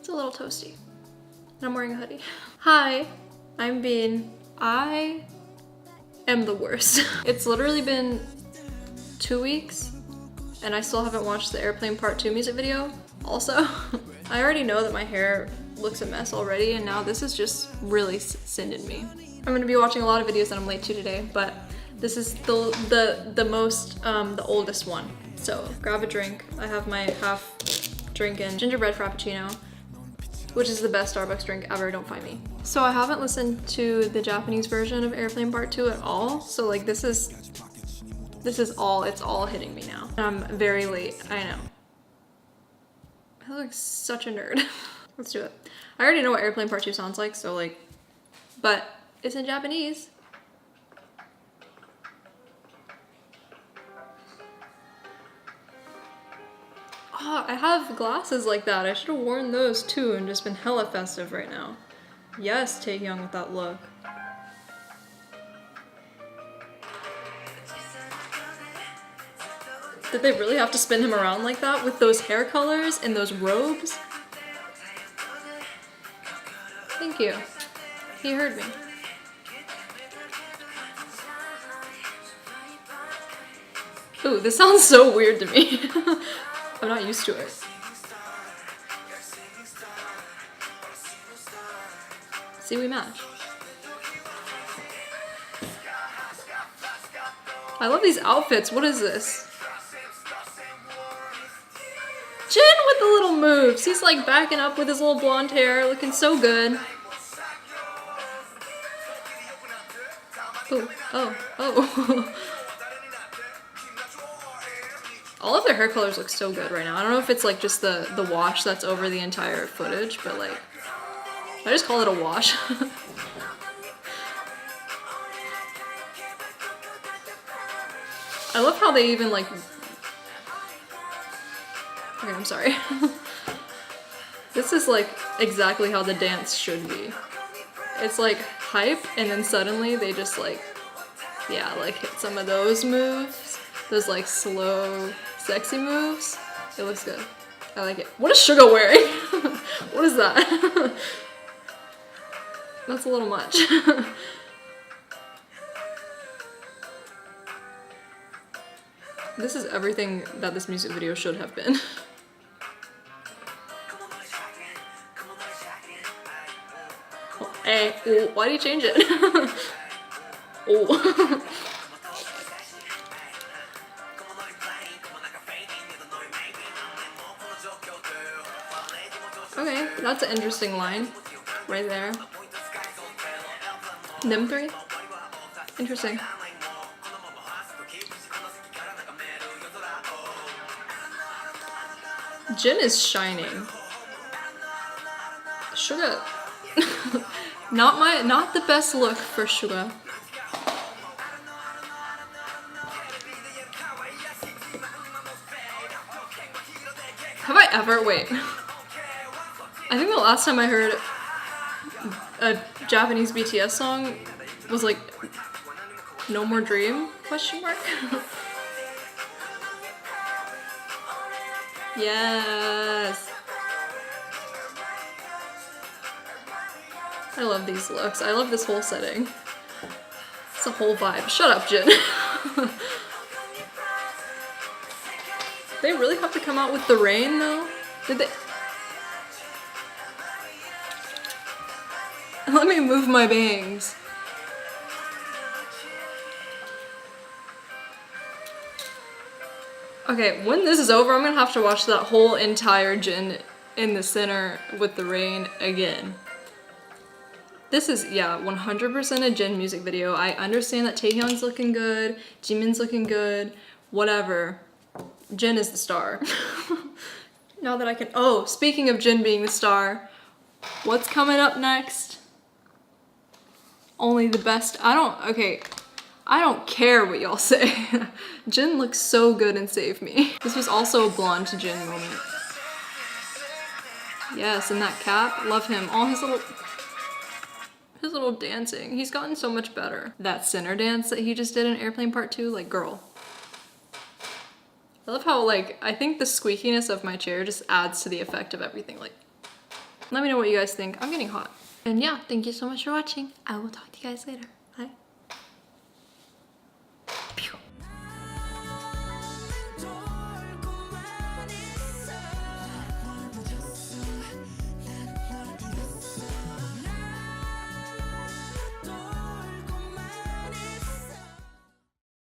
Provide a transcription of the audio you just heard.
It's a little toasty. And I'm wearing a hoodie. Hi, I'm Bean. I am the worst. It's literally been 2 weeks and I still haven't watched the Airplane Part 2 music video. Also, I already know that my hair looks a mess already and now this is just really sending me. I'm gonna be watching a lot of videos that I'm late to today, but this is the oldest one. So grab a drink. I have my half drinking gingerbread frappuccino, which is the best Starbucks drink ever, don't find me. So I haven't listened to the Japanese version of Airplane Part 2 at all. So like this is all, it's all hitting me now. I'm very late, I know. I look like such a nerd. Let's do it. I already know what Airplane Part 2 sounds like, so like, but it's in Japanese. Oh, I have glasses like that. I should have worn those too and just been hella festive right now. Yes, Taehyung with that look. Did they really have to spin him around like that with those hair colors and those robes? Thank you. He heard me. Ooh, this sounds so weird to me. I'm not used to it. See, we match. I love these outfits. What is this? Jin with the little moves. He's like backing up with his little blonde hair, looking so good. Ooh, oh. All of their hair colors look so good right now. I don't know if it's like just the wash that's over the entire footage, but like, I just call it a wash. I love how they even like, okay, I'm sorry. This is like exactly how the dance should be. It's like hype and then suddenly they just like, yeah, like hit some of those moves. Those like slow, sexy moves. It looks good. I like it. What is Suga wearing? What is that? That's a little much. This is everything that this music video should have been. Oh, hey, oh, why do you change it? Oh. Okay, that's an interesting line right there. Them three? Interesting. Jin is shining. Suga. Not the best look for Suga. Have I ever, wait. I think the last time I heard a Japanese BTS song was like No More Dream? Question mark? Yes. I love these looks. I love this whole setting. It's a whole vibe. Shut up, Jin. They really have to come out with the rain though? Did they? Let me move my bangs. Okay, when this is over, I'm gonna have to watch that whole entire Jin in the center with the rain again. This is, yeah, 100% a Jin music video. I understand that Taehyung's looking good, Jimin's looking good, whatever. Jin is the star. Now that I can, oh, speaking of Jin being the star, what's coming up next? Only the best, I don't care what y'all say. Jin looks so good in Save Me. This was also a blonde to Jin moment. Yes, and that cap, love him. All his little dancing. He's gotten so much better. That center dance that he just did in Airplane Part 2, like girl. I love how like, I think the squeakiness of my chair just adds to the effect of everything. Like, Let me know what you guys think. I'm getting hot. And yeah, thank you so much for watching. I will talk to you guys later. Bye.